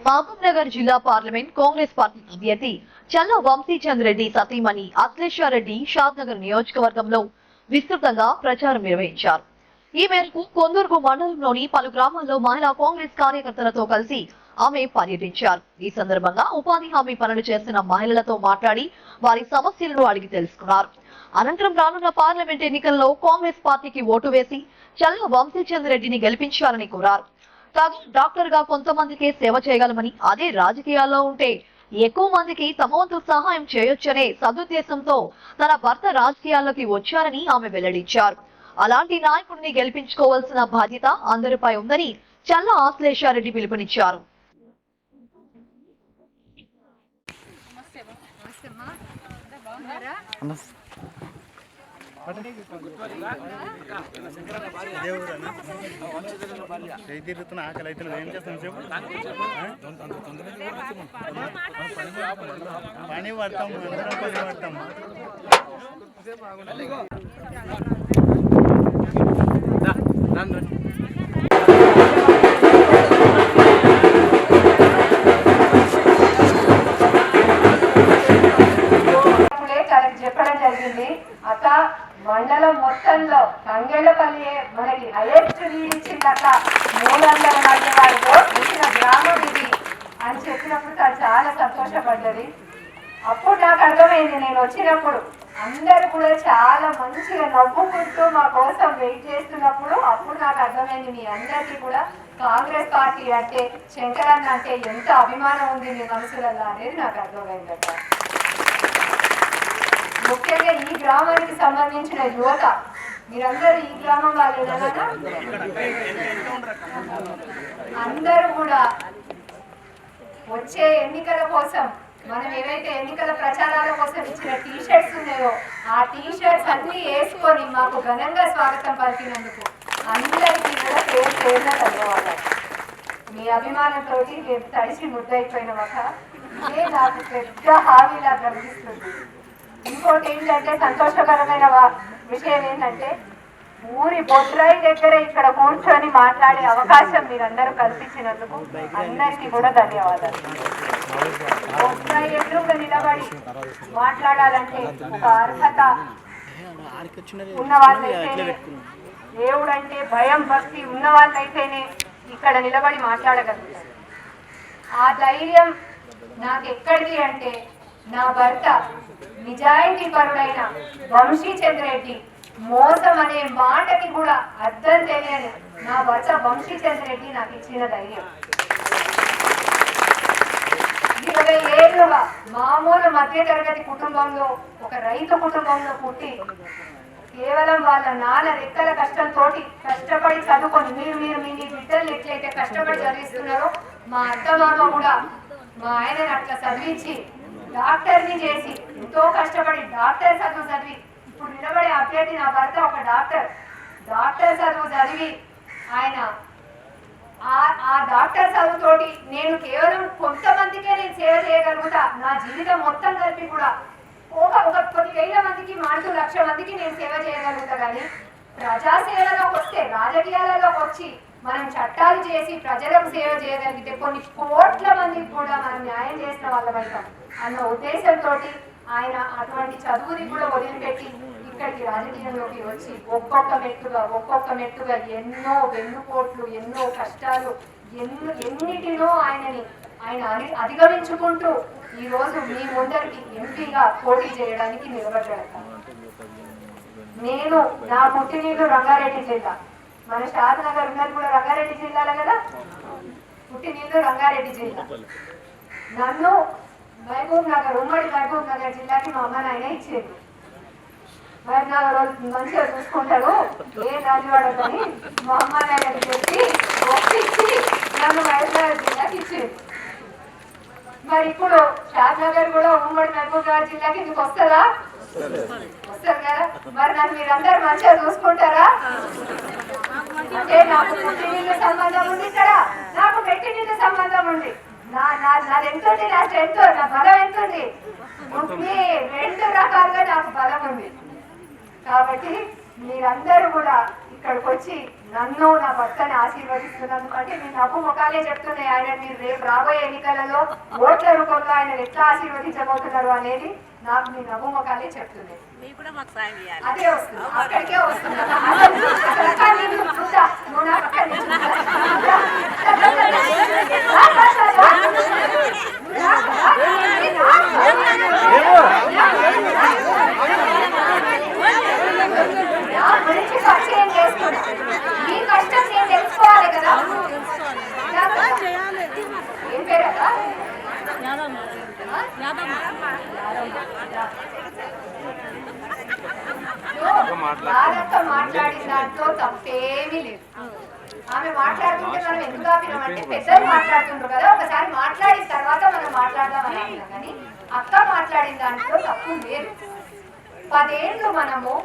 మహబూబ్ నగర్ జిల్లా parliament Congress party అభ్యర్థి చల్ల వంశీచంద్ రెడ్డి సతీమణి అఖిలేశ్వరరెడ్డి షాద్ నగర్ నియోజకవర్గంలో విస్తృతంగా ప్రచారం నిర్వహించారు. ఈ మేరకు కొందూరు మండలంలోని పలు గ్రామాల్లో మహిళా కాంగ్రెస్ కార్యకర్తలతో కలిసి ఆమె పర్యటించారు. ఈ సందర్భంగా ఉపాధి హామీ పనులు చేస్తున్న మహిళలతో మాట్లాడి వారి సమస్యలను అడిగి తెలుసుకున్నారు. అనంతరం రానున్న పార్లమెంట్ ఎన్నికల్లో కాంగ్రెస్ పార్టీకి ఓటు వేసి చల్ల వంశీచంద్ రెడ్డిని గెలిపించాలని కోరారు. కాగా డాక్టర్ గా కొంతమందికే సేవ చేయగలమని, అదే రాజకీయాల్లో ఉంటే ఎక్కువ మందికి తమ వంతు సహాయం చేయొచ్చనే సదుద్దేశంతో తన భర్త రాజకీయాల్లోకి వచ్చారని ఆమె వెల్లడించారు. అలాంటి నాయకుడిని గెలిపించుకోవాల్సిన బాధ్యత అందరిపై ఉందని చల్ల అఖిలేశ్వరరెడ్డి పిలుపునిచ్చారు. తిరుగుతున్న ఆకలి అయితే ఏం చేస్తాం చెప్పు, పని పడతాం, అందరం పని పడతాం. చెప్పడం జరిగింది. అక్క మండలం మొత్తంలో తంగేళ్లపల్లి మనకి హైయెస్ట్ లీడ్ ఇచ్చింది అక్క. 346 ఇచ్చిన గ్రామం ఇది అని చెప్పినప్పుడు తను చాలా సంతోషపడ్డది. అప్పుడు నాకు అర్థమైంది, నేను వచ్చినప్పుడు అందరు కూడా చాలా మంచిగా నవ్వుకుంటూ మా కోసం వెయిట్ చేస్తున్నప్పుడు అప్పుడు నాకు అర్థమైంది, మీ అందరికీ కూడా కాంగ్రెస్ పార్టీ అంటే శంకరన్న అంటే ఎంత అభిమానం ఉంది మీ మనసులలో అనేది నాకు అర్థమైంది అక్క. ముఖ్యంగా ఈ గ్రామానికి సంబంధించిన యువత, మీరందరూ ఈ గ్రామం వాళ్ళేనా? అందరూ కూడా వచ్చే ఎన్నికల కోసం మనం ఏవైతే ఎన్నికల ప్రచారాల కోసం ఇచ్చిన టీషర్ట్స్ ఉన్నాయో ఆ టీషర్ట్స్ అన్ని వేసుకొని మాకు ఘనంగా స్వాగతం పలికినందుకు అందరికీ కూడా పేరు పేరున ధన్యవాదాలు. మీ అభిమానంతో తడిసి ముద్దయిపోయిన ఇదే నాకు పెద్ద హామీలా కనిపిస్తుంది. ఇంకోటి ఏంటంటే సంతోషకరమైన విషయం ఏంటంటే ఊరి బొడ్రాయి దగ్గర ఇక్కడ కూర్చొని మాట్లాడే అవకాశం మీరందరూ కల్పించినందుకు అందరికీ కూడా ధన్యవాదాలు. బొడ్రాయి ఎదురుగా నిలబడి మాట్లాడాలంటే ఒక అర్హత ఉన్న వాళ్ళైతేనే, దేవుడంటే భయం భక్తి ఉన్న వాళ్ళైతేనే ఇక్కడ నిలబడి మాట్లాడగలుగుతారు. ఆ ధైర్యం నాకు ఎక్కడిది అంటే నా భర్త నిజాయితీ పరుడైన వంశీచంద్ రెడ్డి మోసం అనే మాటకి కూడా అర్థం తెలియని నా భర్త వంశీచంద్ రెడ్డి నాకు ఇచ్చిన ధైర్యం. 20 ఏళ్లుగా మామూలు మధ్యతరగతి కుటుంబంలో, ఒక రైతు కుటుంబంలో పుట్టి కేవలం వాళ్ళ నాన్న రెక్కల కష్టంతో కష్టపడి చదువుకొని మీరు మీ బిడ్డలు ఎట్లయితే కష్టపడి చదివిస్తున్నారో మా అత్తమామ కూడా మా ఆయనని అట్లా చదివించి డాక్టర్ని చేసి ఎంతో కష్టపడి డాక్టర్ చదువు చదివి ఇప్పుడు నిలబడే అభ్యర్థి నా భర్త ఒక డాక్టర్ చదువు చదివి ఆయన ఆ డాక్టర్ చదువుతోటి నేను కేవలం కొంతమందికే నేను సేవ చేయగలుగుతా, నా జీవితం మొత్తం కలిపి కూడా ఒక కొన్ని వేల మందికి మాటూ 1,00,000 మందికి నేను సేవ చేయగలుగుతా. కానీ ప్రజాసేవలోకి వస్తే, రాజకీయాలలోకి వచ్చి మనం చట్టాలు చేసి ప్రజలకు సేవ చేయగలిగితే కొన్ని కోట్ల మందికి కూడా మనం న్యాయం చేసిన వాళ్ళమైతాం అన్న ఉద్దేశంతో ఆయన అటువంటి చదువుని కూడా వదిలిపెట్టి ఇక్కడికి రాజకీయంలోకి వచ్చి ఒక్కొక్క మెట్టుగా ఎన్నో వెన్నుపోట్లు, ఎన్నో కష్టాలు, ఎన్నిటినో ఆయన అధిగమించుకుంటూ ఈ రోజు మీ ముందరికి ఎంపీగా పోటీ చేయడానికి నిలబడ్డాడు. నేను నా పుట్టినీళ్ళు రంగారెడ్డి జిల్లా, మన షాద్ నగర్ ఉన్నది కూడా రంగారెడ్డి జిల్లాలో కదా, పుట్టినీళ్ళు రంగారెడ్డి జిల్లా. నన్ను మహబూబ్ నగర్, ఉమ్మడి మహబూబ్ నగర్ జిల్లాకి మా అమ్మ నాయన ఇచ్చేది. మరి నా రోజు మంచిగా చూసుకుంటారు ఏ రాజువాడని మా అమ్మ నాయనకి చెప్పి ఒప్పించి నన్ను మహబూబ్ నగర్ జిల్లాకి ఇచ్చేది. మరి ఇప్పుడు షాద్ నగర్ కూడా ఉమ్మడి మహబూబ్ నగర్ జిల్లాకి ఇందుకు వస్తుందా? వస్తారు కదా. మరి నన్ను మీరందరూ మంచిగా చూసుకుంటారా? అంటే నాకు పుట్టినీళ్ళ సంబంధం ఉంది, ఇక్కడ నాకు పెట్టినీళ్ళ సంబంధం ఉంది. నాది ఎంత ఉంది, నా స్ట్రెంత్, నా బలం ఎంత ఉంది, రెండు రకాలుగా నాకు బలం ఉంది. కాబట్టి మీరందరూ కూడా ఇక్కడికి వచ్చి నన్ను నా భర్తని ఆశీర్వదిస్తున్నందుకు అంటే నేను నవ్వు ముఖాలే చెప్తున్నాయి. ఆయన మీరు రేపు రాబోయే ఎన్నికలలో ఓట్ల రూపంలో ఆయన ఎట్లా ఆశీర్వదించబోతున్నారు అనేది నాకు మీ నవ్వు ముఖాలే చెప్తున్నాయి. అదే వస్తుంది, అక్కడికే వస్తుంది. నా గురించి పరిచయం చేసుకున్నా, మీ కష్టం నేను తెలుసుకోవాలి కదా. ఏం పేరు కదా భారత్తో మాట్లాడిన దాంట్లో తప్పేమీ లేదు. ఆమె మాట్లాడుతుంటే మనం ఎందుకు ఆపినామంటే పెద్దలు మాట్లాడుతుంటారు కదా, ఒకసారి మాట్లాడిన తర్వాత మనం మాట్లాడదామని ఆపినాం. కానీ అక్క మాట్లాడిన దాంట్లో తప్పు లేదు. 10 ఏళ్ళు మనము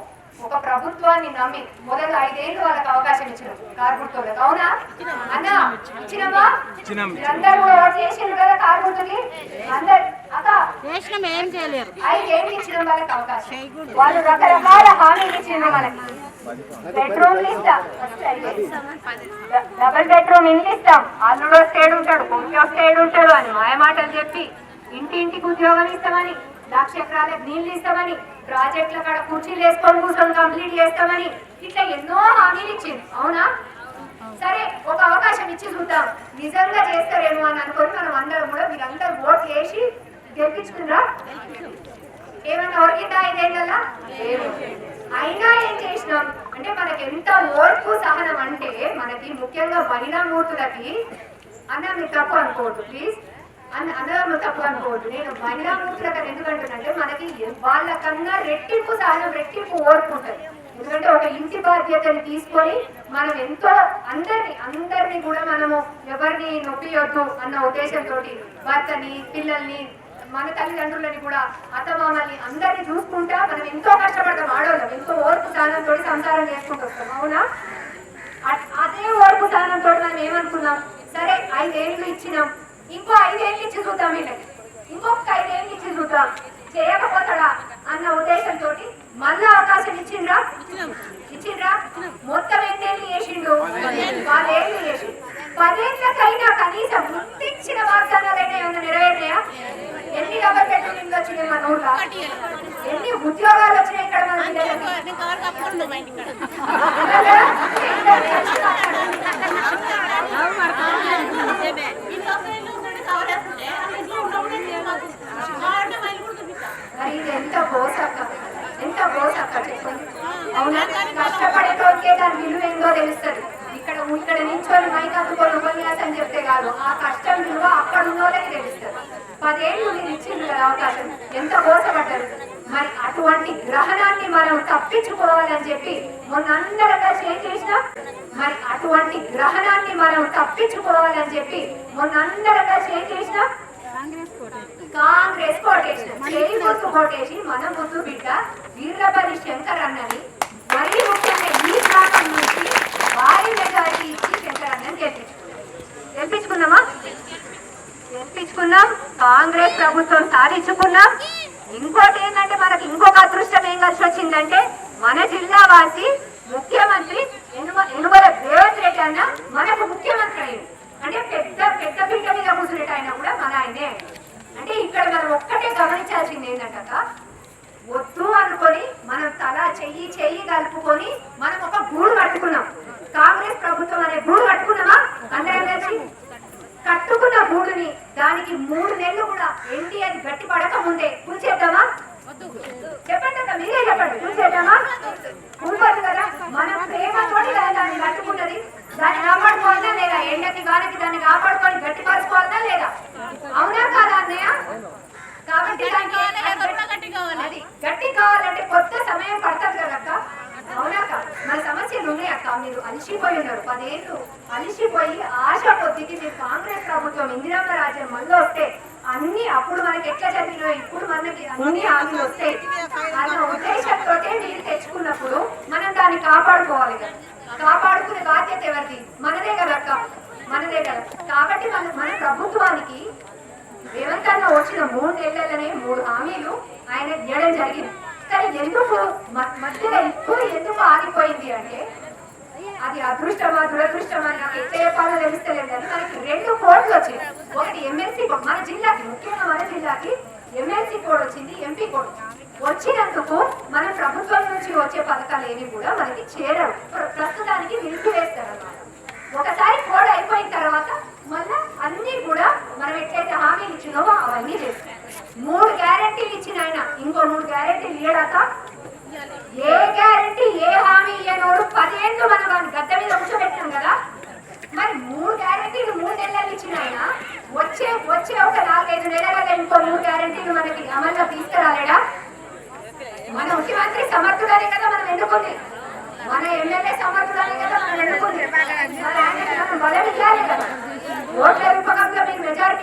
ఒక ప్రభుత్వాన్ని నమ్మి మొదలు 5 ఏళ్ళు వాళ్ళకి అవకాశం ఇచ్చినాం కార్గుర్తులకు. అవునా అన్నా? ఇచ్చినామా? అందరూ కూడా ఓటు చేసిండ్రు కదా కార్గుర్తుకి. అందరు అక్క 5 ఏళ్ళు ఇచ్చినాం వాళ్ళకి అవకాశం. వాళ్ళు రకరకాల హామీలు ఇచ్చిండ్రు మనకి. బెడ్రూమ్లు ఇస్తాం, డబుల్ బెడ్రూమ్ ఇల్లు ఇస్తాం, అల్లుడు వస్తేడు ఉంటాడు, కొడుకు వస్తేడు ఉంటాడు అని మాయమాటలు చెప్పి ఇంటింటికి ఉద్యోగం ఇస్తామని, 1,00,000 ఎకరాలకు నీళ్లు ఇస్తామని, ప్రాజెక్టుల కాడ కుర్చీలు వేసుకొని కూర్చొని కంప్లీట్ చేస్తామని ఇట్లా ఎన్నో హామీలు ఇచ్చింది. అవునా? సరే ఒక అవకాశం ఇచ్చి చూద్దాం, నిజంగా చేస్తారేమో అని అనుకొని మనం అందరం కూడా మీరందరూ ఓట్లు వేసి గెలిపించుకున్నా. ఏమన్నా ఒరిగిందా 5 ఏళ్ళ? అయినా ఏం చేసినాం అంటే మనకి ఎంత ఓర్పు సహనం అంటే మనకి ముఖ్యంగా మహిళా మూర్తులకి అన్న మీరు తప్పు అనుకోవద్దు ప్లీజ్, అందరూ తప్పు అనుకోవద్దు. నేను మహిళా మూర్తులకు ఎందుకంటున్నానంటే మనకి వాళ్ళకన్నా రెట్టింపు సహనం, రెట్టింపు ఓర్పు ఉంటుంది. ఎందుకంటే ఒక ఇంటి బాధ్యతని తీసుకొని మనం ఎంతో అందరినీ కూడా మనము ఎవరిని నొప్పియొద్దు అన్న ఉద్దేశంతో భర్తని, పిల్లల్ని, మన తల్లిదండ్రులని కూడా, అత్తమామల్ని అందరినీ చూసుకుంటా మనం ఎంతో కష్టపడతాం. ఆడవాళ్ళం ఎంతో ఓర్పు సహనంతో సంసారం చేసుకుంటూ వస్తాం. అవునా? అదే ఓర్పు సహనంతో మనం ఏమనుకున్నాం, సరే 5 ఏళ్ళు ఇచ్చినాం, ఇంకో 5 ఏళ్ళు ఇచ్చి చూద్దాం, వీళ్ళకి ఇంకొక 5 ఏళ్ళు ఇచ్చి చూద్దాం, చేయకపోతాడా అన్న ఉద్దేశంతో మళ్ళా అవకాశం ఇచ్చిండ్రా? మొత్తం ఎన్నేళ్ళు చేసిండు? 10 ఏళ్ళు చేసిండు. 10 ఏళ్ళకైనా కనీసం గుర్తించిన వాగ్దానాలైనా ఏమైనా నెరవేరినాయా? ఎన్ని డబల్ బెడ్రూమ్ ఇల్లు వచ్చినాయి మన ఊళ్ళో? ఎన్ని ఉద్యోగాలు వచ్చినాయి ఇక్కడ మన మరి ఇది ఎంత బోసక్క, ఎంత బోసక్క చెప్పండి. అవునా? కష్టపడేటోకే దాని విలువ ఏందో తెలుస్తుంది. ఇక్కడ నించొని మైకాదుకొని ఉపన్యాసం చెప్తే కాదు, ఆ కష్టం విలువ అక్కడ ఉన్నోళ్ళకి తెలుస్తుంది. 10 ఏళ్ళు మీరు ఇచ్చింది కదా అవకాశం, ఎంత మోసపడ్డారు. మరి అటువంటి గ్రహణాన్ని మనం తప్పించుకోవాలని చెప్పి మొన్న అందరం కలిసి ఏం చేసినాం? కాంగ్రెస్ కోటేసినాం. చేయి గుర్తు కోటేసి మన ముద్దు బిడ్డ వీర్లపల్లి శంకర్ అన్నని, మరీ ముఖ్యంగా ఈ ప్రాంతం నుంచి భారీ మెజారిటీ ఇచ్చి శంకర్ అన్నని గెలిపించుకున్నాం. కాంగ్రెస్ ప్రభుత్వం సాధించుకున్నాం. ఇంకోటి ఏంటంటే మనకి ఇంకొక అదృష్టం ఏం కలిసి వచ్చిందంటే మన జిల్లా వాసి ముఖ్యమంత్రి యనుమల రేవంత్ రెడ్డి అన్న మనకు ముఖ్యమంత్రి అయ్యింది. అంటే పెద్ద పీట మీద కూర్చునేట ఆయన కూడా మన ఆయనే. అంటే ఇక్కడ మనం ఒక్కటే గమనించాల్సింది ఏంటంట, వద్దు అనుకొని మనం తల చెయ్యి కలుపుకొని మనం ఒక గూడు కట్టుకున్నాం. కాంగ్రెస్ ప్రభుత్వం అనే గూడు కట్టుకున్నామా? అందరం కలిసి కట్టుకున్న గూడుని దానికి 3 నెలలు కూడా ఎండి అది గట్టి పడక ముందే కూల్చేద్దామా? చెప్పండి అక్క, మీరే చెప్పండి. కూల్చేద్దామా? కూలిపోదు కదా. మనం ప్రేమతోటి కదా దాన్ని కట్టుకున్నది. దాన్ని కాపాడుకోవాలా లేదా? ఎండకి గాలికి దాన్ని కాపాడుకొని గట్టి పరుచుకోవాలా లేదా? అవునా కాదా అన్నయ్య? కాబట్టి అది గట్టి కావాలంటే కొత్త సమయం పడుతుంది కదా అక్క. అవునాక మన సమస్యలు ఉన్నాయి అక్క. మీరు అలిసిపోయి ఉన్నారు, 10 ఏళ్ళు అలిసిపోయి ఆశ కొద్దికి మీరు కాంగ్రెస్ ప్రభుత్వం ఇందిరమ్మ రాజ్యం మళ్ళీ వస్తే అన్ని అప్పుడు మనకి ఎట్లా చదివినాయి, ఇప్పుడు మనకి అన్ని హామీలు వస్తాయి అన్న ఉద్దేశంతో మీరు తెచ్చుకున్నప్పుడు మనం దాన్ని కాపాడుకోవాలి కదా. కాపాడుకునే బాధ్యత ఎవరిది? మనదే కదా అక్క, మనదే కదా. కాబట్టి మన ప్రభుత్వానికి రేవంత్ అన్న వచ్చిన 3 నెలలనే 3 హామీలు ఆయన ఇవ్వడం జరిగింది. కానీ ఎందుకు మధ్యలో ఇప్పుడు ఎందుకు ఆగిపోయింది అంటే అది అదృష్టమా దురదృష్టమా నాకు ఎంత చెప్పాలో తెలుస్తలేదు కానీ మనకి 2 కోడ్లు వచ్చాయి. ఒకటి ఎమ్మెల్సీ కోడ్, మన జిల్లాకి ముఖ్యంగా మన జిల్లాకి ఎమ్మెల్సీ కోడ్ వచ్చింది, ఎంపీ కోడ్ వచ్చినందుకు మన ప్రభుత్వం నుంచి వచ్చే పథకాలు ఏవి కూడా మనకి చేరవు, ప్రస్తుతానికి నిలిపివేస్తారు అన్నమాట. ఒకసారి కోడ్ అయిపోయిన తర్వాత మళ్ళా అన్ని కూడా మనం ఎట్లయితే హామీలు ఇచ్చినామో అవన్నీ చేస్తాం. 3 గ్యారెంటీలు ఇచ్చిన ఆయన ఇంకో 3 గ్యారెంటీలు ఇయ్యడాక ఏ గ్యారెంటీ ఏ హామీ ఇయ్యనోడు 10 ఏళ్ళు మనం వాడిని గద్దె మీద కూర్చోబెట్టాం కదా. మరి 3 గ్యారెంటీలు 3 నెలలు ఇచ్చిన ఆయన వచ్చే ఒక 4-5 నెలలలో ఇంకో 3 గ్యారెంటీలు మనకి అమల్లో తీసుకురాలేడా? మన ముఖ్యమంత్రి సమర్థుడనే కదా మనం ఎన్నుకుంది, మన ఎమ్మెల్యే సమర్థుడనే కదా మనం ఎన్నుకుంది. మరి ఆయనకి మనం బలం ఇవ్వాలి కదా. ఓట్ల రూపకంలో మీకు మెజారిటీ